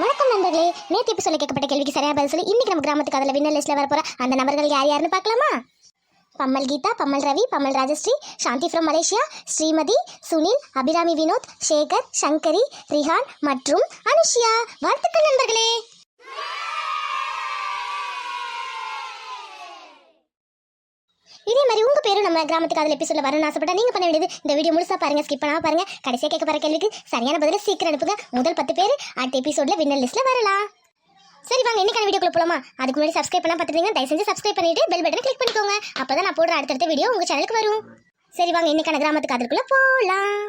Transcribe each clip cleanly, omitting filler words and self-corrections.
வணக்கம் நண்பர்களே. நேற்று எபிசோட்ல கேட்கப்பட்ட கேள்விக்கு சரியா பதில் சொல்லி இன்னைக்கு நம்ம கிராமத்துக்கு அதில் வின்னர் லிஸ்ட்ல வரப்போற அந்த நபர்கள் யார் யாருன்னு பார்க்கலாமா? பம்மல் கீதா, பம்மல் ரவி, பம்மல் ராஜஸ்ரீ, சாந்தி ஃப்ரம் மலேசியா, ஸ்ரீமதி, சுனில், அபிராமி வினோத், சேகர், சங்கரி, ரிஹான் மற்றும் அனுஷியா. வாழ்த்துக்கள் நண்பர்களே. இதே மாதிரி உங்க பேரும் நம்ம கிராமத்துக்கு அதில் எபிசோட்ல வரணும்னு ஆசைப்பட்டா நீங்க பண்ண வேண்டியது இந்த வீடியோ முழுசா பாருங்க, ஸ்கிப் பண்ணாம பாருங்க. கடைசியா கேட்க போற கேள்விக்கு சரியான பதில சீக்கிரம் அனுப்புங்க. முதல் 10 பேர் அடுத்த எபிசோட்ல வின்னர் லிஸ்ட்ல வரலாம். சரி வாங்க இன்னைக்கான வீடியோக்குள்ள போலாமா? அதுக்கு முன்னாடி சப்ஸ்கிரைப் பண்ணா பார்த்துட்டீங்க, தயவு செஞ்சு சப்ஸ்கிரைப் பண்ணிட்டு பெல் பட்டனை கிளிக் பண்ணிக்கோங்க. அப்பதான் நான் போடுற அடுத்தடுத்த வீடியோ உங்க சேனலுக்கு வரும். சரி வாங்க இன்னைக்கான கிராமத்துக்கு அதுக்குள்ள போலாம்.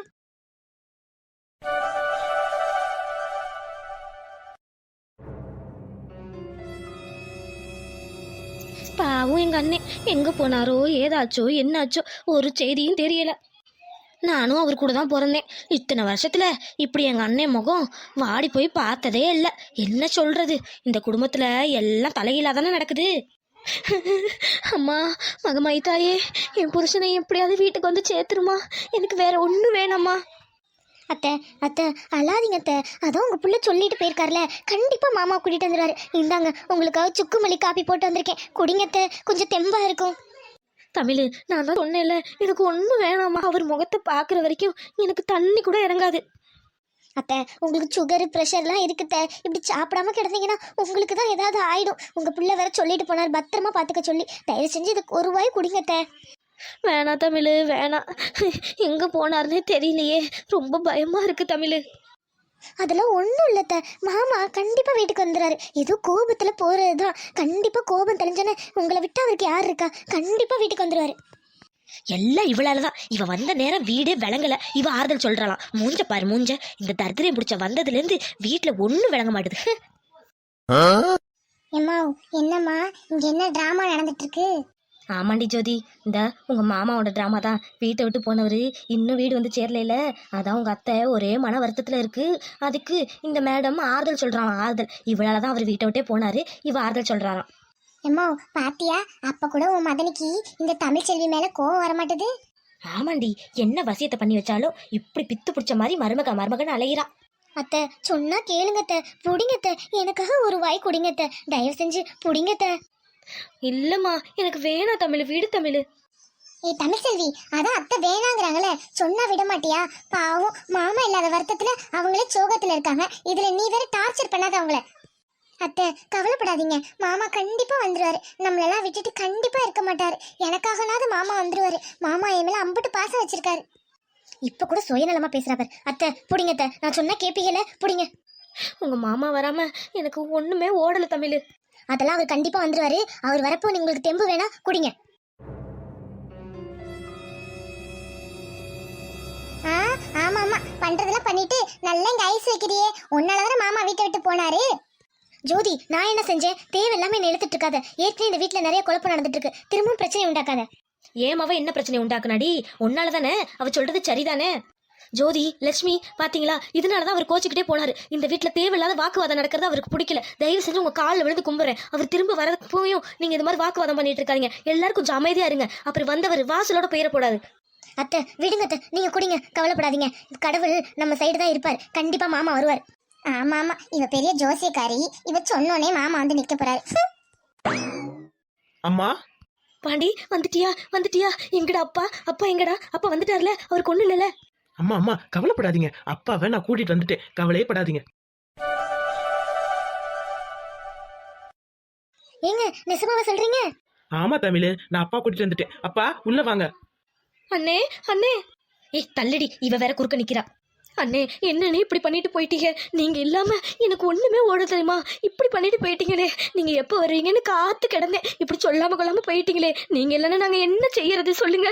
பாவும் எங்கள் அண்ணன் எங்கே போனாரோ ஏதாச்சோ என்னாச்சோ ஒரு செய்தியும் தெரியல. நானும் அவர் கூட தான் பிறந்தேன். இத்தனை வருஷத்தில் இப்படி எங்கள் அண்ணன் முகம் வாடி போய் பார்த்ததே இல்லை. என்ன சொல்கிறது, இந்த குடும்பத்தில் எல்லாம் தலையிலாக தானே நடக்குது. அம்மா மகமாயி தாயே, என் புருஷனை எப்படியாவது வீட்டுக்கு வந்து சேர்த்துருமா, எனக்கு வேற ஒன்றும் வேணாம்மா. அத்தை அத்தை அழாதீங்க அத்தை, அதான் உங்க புள்ள சொல்லிட்டு போயிருக்காருல, கண்டிப்பா மாமா கூட்டிட்டு வந்துடுவாரு. இந்தாங்க உங்களுக்காக சுக்குமல்லி காப்பி போட்டு வந்திருக்கேன், குடிங்க அத்தை, கொஞ்சம் தெம்பா இருக்கும். தமிழ், நான் தான் சொன்னேன்ல எனக்கு ஒன்றும் வேணாம்மா. அவர் முகத்தை பார்க்குற வரைக்கும் எனக்கு தண்ணி கூட இறங்காது. அத்தை உங்களுக்கு சுகரு ப்ரெஷர்லாம் இருக்குத்த, இப்படி சாப்பிடாம கிடந்தீங்கன்னா உங்களுக்கு தான் ஏதாவது ஆயிடும். உங்க பிள்ளை வேற சொல்லிட்டு போனார் பத்திரமா பார்த்துக்க சொல்லி, தயவு செஞ்சு இதுக்கு ஒரு வாய் குடிங்க அத்தை. வேணாம் தமிழ் வேணாம், எங்கே போனார்னே தெரியலையே, ரொம்ப பயமாக இருக்குது தமிழ். அதெல்லாம் ஒன்றும் இல்லத்த, மாமா கண்டிப்பாக வீட்டுக்கு வந்துடுறாரு. ஏதோ கோபத்தில் போகிறது தான், கண்டிப்பாக கோபம் தெளிஞ்சோன்னே உங்களை விட்டு அவருக்கு யார் இருக்கா, கண்டிப்பாக வீட்டுக்கு வந்துடுவாரு. எல்லாம் இவளால தான். இவ வந்த நேரம் வீடே விளங்கல, இவ ஆறுதல் சொல்றாளாம். மூஞ்ச பாரு மூஞ்ச, இந்த தரித்திரம் பிடிச்ச வந்ததுலேருந்து வீட்டில் ஒன்றும் விளங்க மாட்டுது. எம்மா என்னம்மா இங்கே என்ன ட்ராமா நடந்துட்டு இருக்கு? ஆமாண்டி ஜோதி, இந்த உங்க மாமாவோட ட்ராமா தான். வீட்டை விட்டு போனவர் இன்னும் வீடு வந்து சேரல, அதான் உங்க அத்தை ஒரே மன வருத்தத்துல இருக்கு. அதுக்கு இந்த மேடம் ஆறுதல் சொல்றாளாம். ஆறுதல் இவளால தான் அவர் வீட்டை விட்டே போனாரு, இவ ஆறுதல் சொல்றாளாம். எம்மா பாத்தியா, அப்ப கூட உன் மதனிக்கு இந்த தமிழ்ச்செல்வி மேல கோவம் வரமாட்டேது. ஆமாண்டி, என்ன வசியத்தை பண்ணி வச்சாலும் இப்படி பித்து பிடிச்ச மாதிரி மருமகன் அலையிறான். அத்தை சொன்னா கேளுங்கத்த, புடிங்கத்த, எனக்காக ஒரு வாய் குடிங்கத்த, தயவு செஞ்சு புடிங்கத்த. இல்லம்மா எனக்கு வேணாம் தமிழ், வீடு தமிழ். ஏய் தமிழ்செல்வி, அதான் அத்தை வேணாங்கிறாங்களே, சொன்னா விட மாட்டியா? பாவம் மாமா இல்லாத வருத்தத்துல அவங்களே சோகத்துல இருக்காங்க, இதுல நீ வேற டார்ச்சர் பண்ணாத அவங்கள. அத்தை கவலைப்படாதீங்க, மாமா கண்டிப்பா வந்துருவாரு, நம்மளெல்லாம் விட்டுட்டு கண்டிப்பா இருக்க மாட்டாரு. எனக்காகனாவது மாமா வந்துருவாரு, மாமா என் மேல அம்புட்டு பாசம் வச்சிருக்காரு. இப்ப கூட சுயநலமா பேசுறாரு. அத்தை புடிங்க அத்தை, நான் சொன்னா கேப்பீங்கல, புடிங்க. உங்க மாமா வராம எனக்கு ஒண்ணுமே ஓடல தமிழ். அதெல்லாம் அவர் கண்டிப்பா வந்துருவாரு, அவர் வரப்போ உங்களுக்கு தெம்பு வேணா குடிங்க. ஆமா ஆமா பண்றதெல்லாம் பண்ணிட்டு நல்லா இங்க ஐஸ் வைக்கிறியே, உன்னாலதான் மாமா வீட்டை விட்டு போனாரு. ஜோதி நான் என்ன செஞ்சேன்? தேவையில்லாம என்ன எடுத்துட்டு இருக்காத, ஏற்கனவே இந்த வீட்டுல நிறைய குழப்பம் நடந்துட்டு இருக்கு, திரும்பவும் பிரச்சனை உண்டாக்காத. ஏமாவ என்ன பிரச்சனை உண்டாக்குனாடி? உன்னால தானே, அவ சொல்றது சரிதானே. ஜோதி லட்சுமி பாத்தீங்களா, இதனாலதான் அவர் கோச்சுக்கிட்டே போனாரு. இந்த வீட்டுல தேவையில்லாத வாக்குவாதம் நடக்கிறது அவருக்கு பிடிக்கல. தயவு செஞ்சு உங்க காலில் விழுந்து கும்புறேன், அவர் திரும்ப வரப்போயும் நீங்க இந்த மாதிரி வாக்குவாதம் பண்ணிட்டு இருக்காதீங்க. எல்லாரும் கொஞ்சம் அமைதியா இருங்க, அப்புறம் வந்தவர் வாசலோட பெயர போடாது. அத்தை விடுங்க அத்தை, நீங்க குடிங்க, கவலைப்படாதீங்க, கடவுள் நம்ம சைடு தான் இருப்பார், கண்டிப்பா மாமா வருவார். ஆமா ஆமா இவ பெரிய ஜோசியக்காரி, இவ சொன்னோனே மாமா வந்து நிக்க போறாரு. அம்மா பாண்டி வந்துட்டியா? எங்கடா அப்பா எங்கடா? அப்பா வந்துட்டார்ல, அவருக்கு ஒண்ணும் இல்லைல்ல? அம்மா அம்மா கவலைப்படாதீங்க, அப்பாவை நான் கூட்டிட்டு வந்துட்டேன், கவலையே படாதீங்க. ஏங்க நிசமாவா சொல்றீங்க? ஆமா தமிழ், நான் அப்பா கூட்டிட்டு வந்துட்டேன். அப்பா உள்ள வாங்க. அண்ணே ஏய் தள்ளிடி, இவ வேற குறுக்க நிக்கிறா. அண்ணே என்னன்னு இப்படி பண்ணிட்டு போயிட்டீங்க? நீங்க இல்லாம எனக்கு ஒண்ணுமே ஓட தெரியுமா? இப்படி பண்ணிட்டு போயிட்டீங்களே, நீங்க எப்ப வருவீங்கன்னு காத்து கிடந்தேன், இப்படி சொல்லாம கொள்ளாம போயிட்டீங்களே. நீங்க இல்லைன்னா நாங்க என்ன செய்யறது சொல்லுங்க.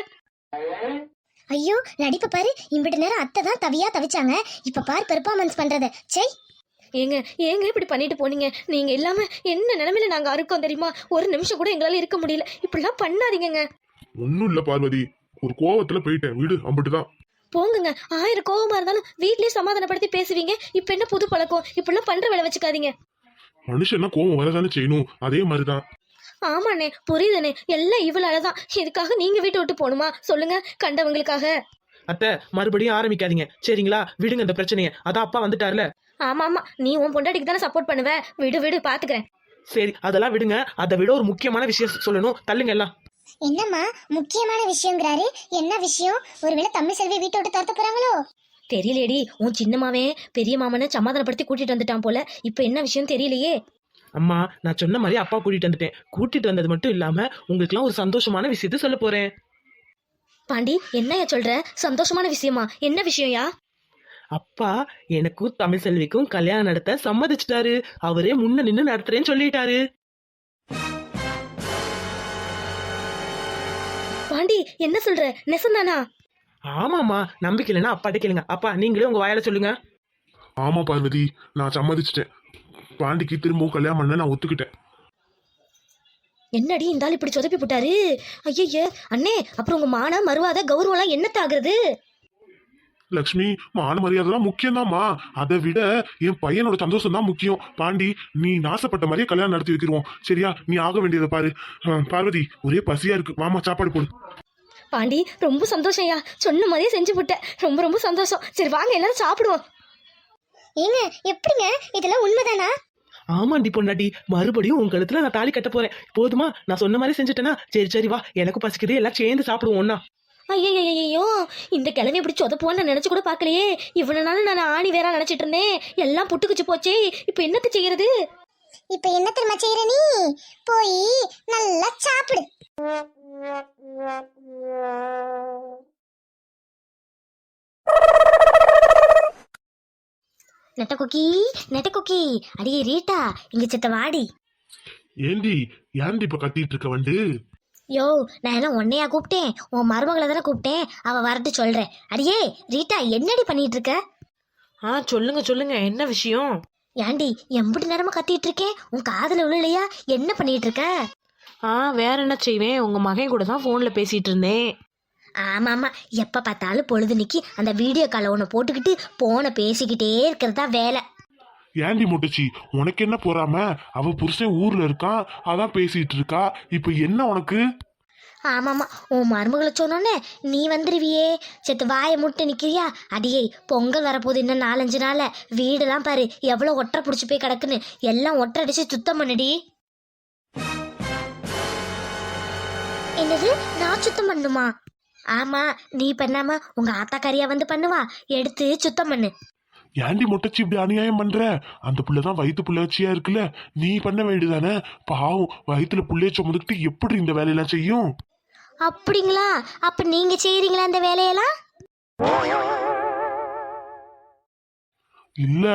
ஐயோ நடிப்ப பாரு, இம்பிட்டு நேரம் அத்தை தான் தவியா தவிச்சாங்க, இப்ப பாரு பெர்ஃபார்மன்ஸ் பண்றத. செய் ஏங்க இப்படி பண்ணிட்டு போனீங்க? நீங்க இல்லாம என்ன நிலைமையில நாங்க இருக்கோம் தெரியுமா? ஒரு நிமிஷம் கூட எங்களால இருக்க முடியல, இப்படிலாம் பண்ணாதீங்க. ஒன்னும் இல்ல பார்வதி, ஒரு கோவத்துல போயிட்டேன், வீடு அம்பிட்டுதான். போங்குங்க, 1000 கோவமா இருந்தாலும் வீட்லயே சமாதானப்படுத்தி பேசுவீங்க, இப்ப என்ன புது பழக்கம்? இப்படிலாம் பண்ற வேலை வச்சுக்காதீங்க. மனுஷன்னா கோவம் வரதானே செய்யணும், அதே மாதிரிதான். ஆமாண்ணே புரியுதுண்ணே, எல்லாம் இவளாலதான். இதுக்காக நீங்க வீட்டை விட்டு போகணுமா சொல்லுங்க, கண்டவங்களுக்காக? அத்தை மறுபடியும் ஆரம்பிக்காதீங்க சரிங்களா? விடுங்க இந்த பிரச்சனையை. அதான் அப்பா வந்துட்டார்ல. ஆமா ஆமா, நீ உன் பொண்டாட்டிக்கு தானே சப்போர்ட் பண்ணுவ. விடு விடு, பாத்துக்கிறேன். சரி அதெல்லாம் விடுங்க. அதை விட ஒரு முக்கியமான விஷயம் சொல்லணும். தள்ளுங்க எல்லாம். என்னம்மா முக்கியமான விஷயங்கிறாரு? என்ன விஷயம்? ஒருவேளை தமிழ் செல்வி வீட்டை விட்டு துரத்த போறாங்களோ? தெரியலையேடி, உன் சின்ன மாவன் பெரிய மாமனை சமாதானப்படுத்தி கூட்டிட்டு வந்துட்டான் போல. இப்ப என்ன விஷயம் தெரியலையே. அம்மா நான் சொன்ன மாதிரி அப்பா கூட்டிட்டு வந்துட்டேன். கூட்டிட்டு வந்தது மட்டும் இல்லாம உங்களுக்குலாம் ஒரு சந்தோஷமான விஷயத்த சொல்ல போறேன். பாண்டி, என்னையா சொல்ற? சந்தோஷமான விஷயமா? என்ன விஷயம்யா? அப்பா எனக்கும் தமிழ் செல்விக்கும் கல்யாணம் நடத்த சம்மதிச்சிட்டாரு. அவரே முன்ன நின்னு நடத்துறேன்னு சொல்லிட்டாரு. பாண்டி, என்ன சொல்ற? நெசந்தானா? ஆமாமா, நம்பிக்கை இல்லைன்னா அப்பாட்ட கேளுங்க. அப்பா நீங்களே உங்க வாயால சொல்லுங்க. ஆமா பார்வதி, நான் சம்மதிச்சிட்டேன். பாண்டிக்கு திரும்பவும் கல்யாணம் பண்ண நான் ஒத்துக்கிட்டேன். என்னடி இந்த ஆள் இப்படி சொதப்பி போட்டாரு? ஐயய்ய அண்ணே, அப்புறம் உங்க மான மறுவாத கௌரவம்லாம் என்னத்தாகிறது? லக்ஷ்மி, மான மரியாதைலாம் முக்கியம்தாம்மா. அதை விட என் பையனோட சந்தோஷம் தான் முக்கியம். பாண்டி, நீ நாசப்பட்ட மாதிரியே கல்யாணம் நடத்தி வைக்கிறோம் சரியா? நீ ஆக வேண்டியதை பாரு. பார்வதி, ஒரே பசியா இருக்கு, மாமா சாப்பாடு போடு. பாண்டி, ரொம்ப சந்தோஷம்யா. சொன்ன மாதிரியே செஞ்சு போட்டேன். ரொம்ப ரொம்ப சந்தோஷம். சரி வாங்க எல்லாரும் சாப்பிடுவோம். ஏங்க எப்படிங்க இதெல்லாம் உண்மைதானா? ஆமாண்டி பொண்டாட்டி, மறுபடியும் உங்க கழுத்துல நான் தாலி கட்ட போறேன். போதுமா? நான் சொன்ன மாதிரி செஞ்சுட்டேனா? சரி சரி வா, எனக்கு பசிக்குது, எல்லாம் சேர்ந்து சாப்பிடுவோம் ஒண்ணா. ஐயோ, இந்த கிழமை இப்படி சொதப்போன்னு நான் நினைச்சு கூட பார்க்கலையே. இவ்வளவு நாள் நான் ஆணி வேற நினைச்சிட்டு இருந்தேன். எல்லாம் புட்டுக்குச்சு போச்சே. இப்ப என்னத்த செய்யறது? இப்ப என்ன தெரியுமா செய்யற நீ? போய் நல்லா சாப்பிடு. நெட்ட குக்கி, அடியே ரீட்டா, இங்க சித்த வாடி. ஏண்டி ஏண்டி இப்ப கத்திட்டு இருக்க வந்து? யோ, நான் என்ன உன்னையா கூப்பிட்டேன்? உன் மருமகளை தானே கூப்பிட்டேன். அவ வரட்டு சொல்றேன். அடியே ரீட்டா, என்னடி பண்ணிட்டு இருக்க? சொல்லுங்க சொல்லுங்க, என்ன விஷயம்? ஏண்டி எம்பிட்டு நேரமா கத்திட்டு இருக்கேன், உன் காதுல விழலையா? என்ன பண்ணிட்டு இருக்க? வேற என்ன செய்வேன், உங்க மகன் கூட தான் போன்ல பேசிட்டு இருந்தேன். ஆமா ஆமா, எப்ப பார்த்தாலும் பொழுதுனிக்கு அந்த வீடியோ காலை ஒன்று போட்டுக்கிட்டு போனை பேசிக்கிட்டே இருக்கிறதா வேலை. ஏண்டி முட்டச்சி, உனக்கு என்ன போறாம? அவ புருஷன் ஊர்ல இருக்கான், அதான் பேசிட்டு இருக்கா. இப்ப என்ன உனக்கு? ஆமாம்மா, உன் மருமகளை சொன்னோன்னே நீ வந்துருவியே. செத்து வாயை முட்டு நிற்கிறியா? அடியே, பொங்கல் வரப்போகுது இன்னும் 4-5 நாள். வீடெல்லாம் பாரு எவ்வளோ ஒட்டரை பிடிச்சி போய் கிடக்குன்னு. எல்லாம் ஒட்டரை அடிச்சு சுத்தம் பண்ணுடி. என்னது, நான் சுத்தம் பண்ணுமா? ஆமா, நீ பண்ணாம உங்க ஆத்தாக்காரியா வந்து பண்ணுவா. எடுத்து சுத்தம் பண்ணு. ஏண்டி முட்டச்சி இப்படி அநியாயம் பண்ற? அந்த புள்ளதான் வயிற்று புள்ளச்சியா இருக்குல்ல, நீ பண்ண வேண்டியதானே? பாவம், வயிற்றுல புள்ளைய சுமந்துக்கிட்டு எப்படி இந்த வேலையெல்லாம் செய்யும்? அப்படிங்களா? அப்ப நீங்க செய்றீங்களா இந்த வேலையெல்லாம்? இல்ல,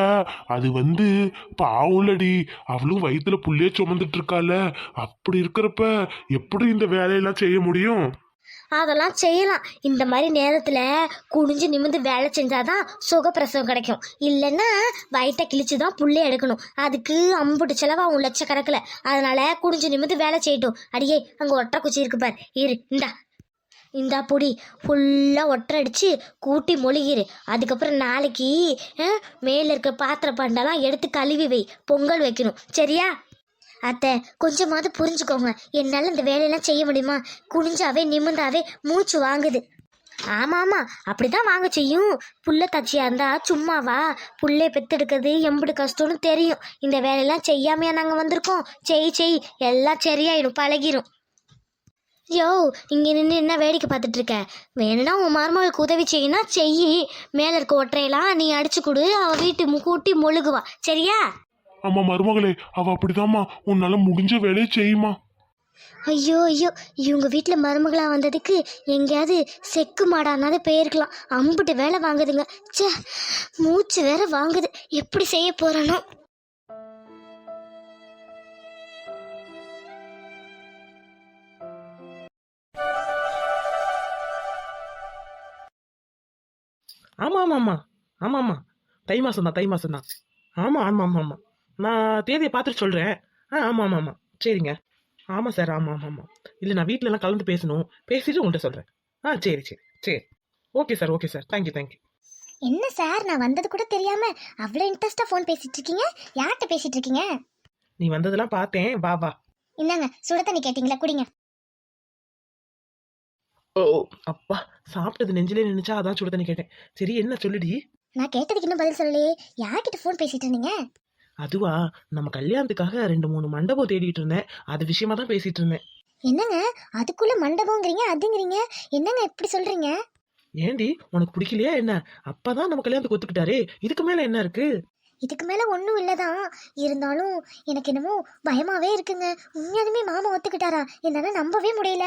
அது வந்து பாவம்லடி, அவளும் வயிற்றுல புள்ளைய சுமந்துட்டு இருக்கால. அப்படி இருக்கிறப்ப எப்படி இந்த வேலையெல்லாம் செய்ய முடியும்? அதெல்லாம் செய்யலாம். இந்த மாதிரி நேரத்துல குனிஞ்சு நிமிந்து வேலை செஞ்சாதான் சுகப்பிரசவம் கிடைக்கும். இல்லைன்னா வயிற்றை கிழிச்சு தான் புள்ளை எடுக்கணும். அதுக்கு அம்புட்டு செலவாகும் லட்சக்கணக்கில். அதனால குனிஞ்சு நிமிந்து வேலை செய்யட்டும். அடியே, அங்கே ஒற்றை குச்சி இருக்கு பார், இரு இந்தா பொடி ஃபுல்லாக ஒற்றை அடித்து கூட்டி மொழிகிரு. அதுக்கப்புறம் நாளைக்கு மேலே இருக்க பாத்திர பண்டெல்லாம் எடுத்து கழுவி வை. பொங்கல் வைக்கணும் சரியா? அத்தை, கொஞ்சமாவது புரிஞ்சுக்கோங்க. என்னால் இந்த வேலையெல்லாம் செய்ய முடியுமா? குனிஞ்சாவே நிமிந்தாவே மூச்சு வாங்குது. ஆமாம், அப்படிதான் வாங்க செய்யும். புள்ள தச்சியாக இருந்தா சும்மாவா? புள்ளைய பெத்தெடுக்கிறது எம்பிடு கஷ்டம்னு தெரியும். இந்த வேலையெல்லாம் செய்யாமையா நாங்கள் வந்திருக்கோம்? செய் எல்லாம் சரியாயிடும், பழகிரும். யோ, இங்கே நின்று என்ன வேடிக்கை பார்த்துட்டு இருக்க? வேணும்னா உன் மருமகளுக்கு உதவி செய்யினா செய். மேலே இருக்க ஒற்றையெல்லாம் நீ அடிச்சு கொடு. அவள் வீட்டு கூட்டி மொழுகுவா சரியா? ஆமா மருமகளே, அவ அப்படிதாம்மா. உன்னால முடிஞ்ச வேலையை செய்யுமா. ஐயோ, இவங்க வீட்டில் மருமகளாக வந்ததுக்கு எங்கேயாவது செக்கு மாடானாவது போயிருக்கலாம். அம்புட்டு வேலை வாங்குதுங்க. ச்சே, மூச்சு வேற வாங்குது. எப்படி செய்ய போறானோ? ஆமாம், தை மாசம் தான். ஆமாம், நான் தேதியை பார்த்துட்டு சொல்கிறேன். ஆமாம், சரிங்க. ஆமாம் சார், ஆமாம். இல்லை, நான் வீட்டிலலாம் கலந்து பேசிட்டு உங்கள்கிட்ட சொல்கிறேன். சரி. Okay sir, thank you. என்ன சார், நான் வந்தது கூட தெரியாம அவ்வளோ இன்ட்ரெஸ்டா ஃபோன் பேசிட்டு இருக்கீங்க? யார்கிட்ட பேசிட்டு இருக்கீங்க? நீ வந்ததெல்லாம் பார்த்தேன், வா. இந்தாங்க, சுட தண்ணி கேட்டீங்களா, குடிங்க. ஓ அப்பா, சாப்பிட்டது நெஞ்சிலே நினைச்சா அதான் சுடு தண்ணி கேட்டேன். சரி என்ன சொல்லுடி. நான் கேட்டதுக்கு இன்னும் பதில் சொல்லலையே. யார்கிட்ட ஃபோன் பேசிட்டு இருந்தீங்க? அதுவா, நம்ம கல்யாணத்துக்காக 2-3 மண்டபம் தேடிட்டு இருந்தேன். அது விஷயமா தான் பேசிட்டு இருந்தேன். என்னங்க அதுக்குள்ள மண்டபங்கிறீங்க அதுங்கிறீங்க, என்னங்க இப்படி சொல்றீங்க? ஏண்டி, உனக்கு பிடிக்கலையா என்ன? அப்பதான் நம்ம கல்யாணத்துக்கு ஒத்துக்கிட்டாரே, இதுக்கு மேல என்ன இருக்கு? இதுக்கு மேல ஒன்றும் இல்லதான். இருந்தாலும் எனக்கு என்னமோ பயமாவே இருக்குங்க. உண்மையாலுமே மாமா ஒத்துக்கிட்டாரா? என்னால நம்பவே முடியல.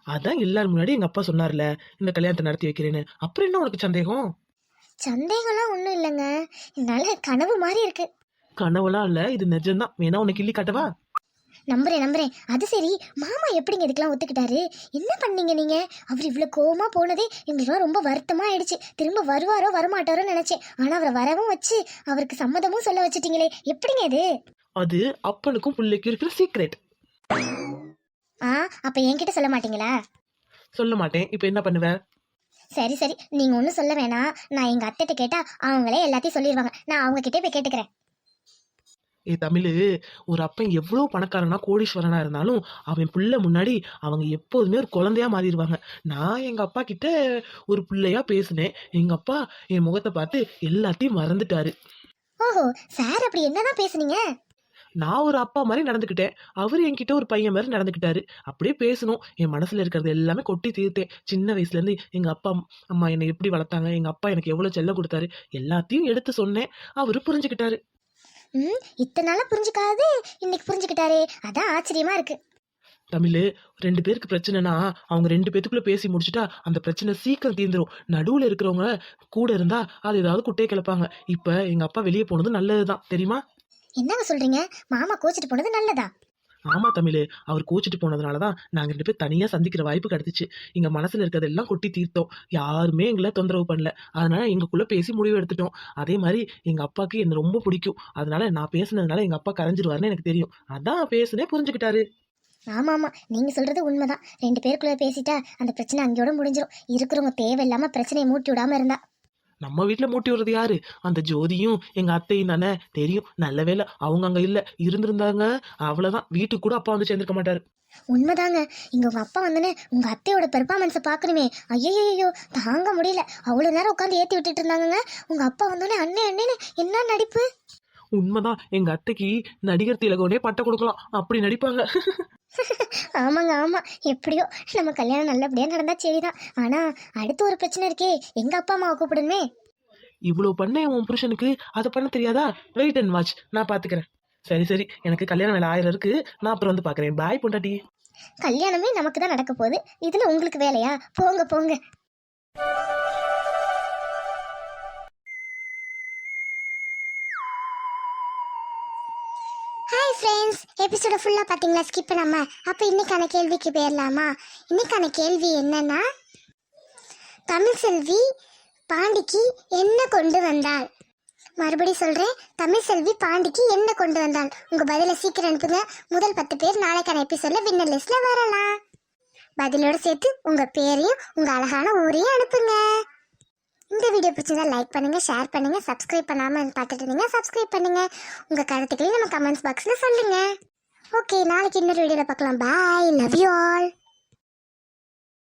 அதான் எல்லாரும் முன்னாடி எங்க அப்பா சொன்னார்ல, இந்த கல்யாணத்தை நடத்தி வைக்கிறேன்னு. அப்புறம் என்ன உனக்கு சந்தேகம்? சந்தேகம்லாம் ஒன்றும் இல்லைங்க. என்னால கனவு மாதிரி இருக்கு. கனவுலாம் இல்ல, இது நிஜம்தான். வேணா உனக்கு கிள்ளி காட்டவா? நம்புறேன். அது சரி, மாமா எப்படிங்க இதுக்கெல்லாம் ஒத்துக்கிட்டாரு? என்ன பண்ணீங்க நீங்க? அவர் இவ்வளவு கோவமா போனதே எங்களுக்குலாம் ரொம்ப வருத்தமா ஆயிடுச்சு. திரும்ப வருவாரோ வரமாட்டாரோ நினைச்சேன். ஆனா அவரை வரவும் வச்சு அவருக்கு சம்மதமும் சொல்ல வச்சுட்டீங்களே, எப்படிங்க இது? அது அப்பனுக்கும் பிள்ளைக்கும் இருக்கிற சீக்ரெட். அப்ப என்கிட்ட சொல்ல மாட்டீங்களா? சொல்ல மாட்டேன். இப்ப என்ன பண்ணுவ? சரி நீங்க ஒன்றும் சொல்ல வேணாம். நான் எங்க அத்தைட்ட கேட்டா அவங்களே எல்லாத்தையும் சொல்லிடுவாங்க. நான் அவங்க கிட்டே போய் கேட்டுக்கிறேன். தமிழ், ஒரு அப்பன் எவ்வளவு பணக்காரனா கோடீஸ்வரனா இருந்தாலும் அவன் புள்ள முன்னாடி அவங்க எப்போதுமே ஒரு குழந்தையா மாறிடுவாங்க. நான் எங்க அப்பா கிட்ட ஒரு பிள்ளையா பேசினேன். எங்க அப்பா என் முகத்தை பார்த்து எல்லாத்தையும் மறந்துட்டாரு. ஓஹோ, சார் அப்படி என்னதான் பேசுனீங்க? நான் ஒரு அப்பா மாதிரி நடந்துக்கிட்டேன், அவரு என்கிட்ட ஒரு பையன் மாதிரி நடந்துக்கிட்டாரு. அப்படியே பேசணும். என் மனசுல இருக்கிறது எல்லாமே கொட்டி தீர்த்தேன். சின்ன வயசுல இருந்து எங்க அப்பா அம்மா என்னை எப்படி வளர்த்தாங்க, எங்க அப்பா எனக்கு எவ்வளவு செல்லம் கொடுத்தாரு, எல்லாத்தையும் எடுத்து சொன்னேன். அவரு புரிஞ்சுக்கிட்டாரு. இத்தனை நாளா புரிஞ்சுக்காது இன்னைக்கு புரிஞ்சுக்கிட்டாரே, அதான் ஆச்சரியமா இருக்கு. தமிழ், 2 பேருக்கு பிரச்சனைனா அவங்க 2 பேத்துக்குள்ள பேசி முடிச்சுட்டா அந்த பிரச்சனை சீக்கிரம் தீர்ந்துரும். நடுவுல இருக்கிறவங்க கூட இருந்தா அது ஏதாவது குட்டையை கிளப்பாங்க. இப்ப எங்க அப்பா வெளியே போனது நல்லதுதான், தெரியுமா? என்னங்க சொல்றீங்க? மாமா கோச்சிட்டு போனது நல்லதா? ஆமா தமிழ், அவர் கோச்சிட்டு போனதுனாலதான் நாங்க 2 பேர் தனியா சந்திக்கிற வாய்ப்பு கிடைச்சிச்சு. எங்க மனசுல இருக்கிறதெல்லாம் கொட்டி தீர்த்தோம். யாருமே எங்களை தொந்தரவு பண்ணல. அதனால எங்களுக்குள்ள பேசி முடிவு எடுத்துட்டோம். அதே மாதிரி எங்க அப்பாவுக்கு என்ன ரொம்ப பிடிக்கும். அதனால நான் பேசுனதுனால எங்க அப்பா கரைஞ்சிருவாருன்னு எனக்கு தெரியும். அதான் பேசுனே, புரிஞ்சுக்கிட்டாரு. ஆமா நீங்க சொல்றது உண்மைதான். 2 பேருக்குள்ள பேசிட்டா அந்த பிரச்சனை அங்கேயோட முடிஞ்சிடும். இருக்கிறவங்க தேவையில்லாம பிரச்சனையை மூட்டி விடாம இருந்தா. நம்ம வீட்டுல மூட்டி விடுறது யாரு? அந்த ஜோதியும் எங்க அத்தையும் தானே. தெரியும். நல்ல வேலை அவங்க அங்க இல்ல. இருந்திருந்தாங்க அவ்வளவுதான், வீட்டுக்கு கூட அப்பா வந்து சேர்ந்திருக்க மாட்டாரு. உண்மைதாங்க. இங்க உங்க அப்பா வந்தனே உங்க அத்தையோட பெர்ஃபார்மன்ஸை பாக்கணுமே. ஐயோ தாங்க முடியல. அவ்வளவு நேரம் உட்காந்து ஏத்தி விட்டுட்டு இருந்தாங்க. உங்க அப்பா வந்தோடனே அண்ணேன்னு என்ன நடிப்பு. உண்மைதான். எங்க அத்தைக்கு நடிகர் திலகோனே பட்டம் கொடுக்கலாம், அப்படி நடிப்பாங்க. ஆமா எப்படியோ நம்ம கல்யாணம் நல்லபடியா நடந்தா சரிதான். ஆனா அடுத்து ஒரு பிரச்சனை இருக்கே, எங்க அப்பா அம்மாவை கூப்பிடணுமே. இவ்வளவு பண்ண உன் புருஷனுக்கு அதை பண்ண தெரியாதா? வெயிட் அண்ட் வாட்ச், நான் பாத்துக்கிறேன். சரி, எனக்கு கல்யாணம் வேலை 1000 இருக்கு. நான் அப்புறம் வந்து பாக்குறேன். பாய் பொண்டாட்டி. கல்யாணமே நமக்கு தான் நடக்க போகுது, இதுல உங்களுக்கு வேலையா? போங்க. ஹாய் ஃப்ரெண்ட்ஸ், எபிசோட ஃபுல்லாக பார்த்தீங்களா? ஸ்கிப் பண்ணாம. அப்போ இன்னைக்கான கேள்விக்கு போயிடலாமா? இன்னைக்கான கேள்வி என்னன்னா, தமிழ் செல்வி பாண்டிக்கு என்ன கொண்டு வந்தாள்? மறுபடியும் சொல்கிறேன், தமிழ் செல்வி பாண்டிக்கு என்ன கொண்டு வந்தாள்? உங்கள் பதிலை சீக்கிரம் அனுப்புங்க. முதல் 10 பேர் நாளைக்கான எபிசோட்ல வின்னர் லிஸ்ட்ல வரலாம். பதிலோட சேர்த்து உங்கள் பேரையும் உங்கள் அழகான ஊரையும் அனுப்புங்க. இந்த வீடியோ பிடிச்சிருந்தா லைக் பண்ணுங்க, ஷேர் பண்ணுங்க. சப்ஸ்கிரைப் பண்ணாமல் பார்த்துட்டு இருந்தீங்க, சப்ஸ்கிரைப் பண்ணுங்க. உங்கள் கருத்துக்களையும் நம்ம கமெண்ட்ஸ் பாக்ஸில் சொல்லுங்க. ஓகே, நாளைக்கு இன்னொரு வீடியோவில் பார்க்கலாம். பாய், லவ் யூ ஆல்.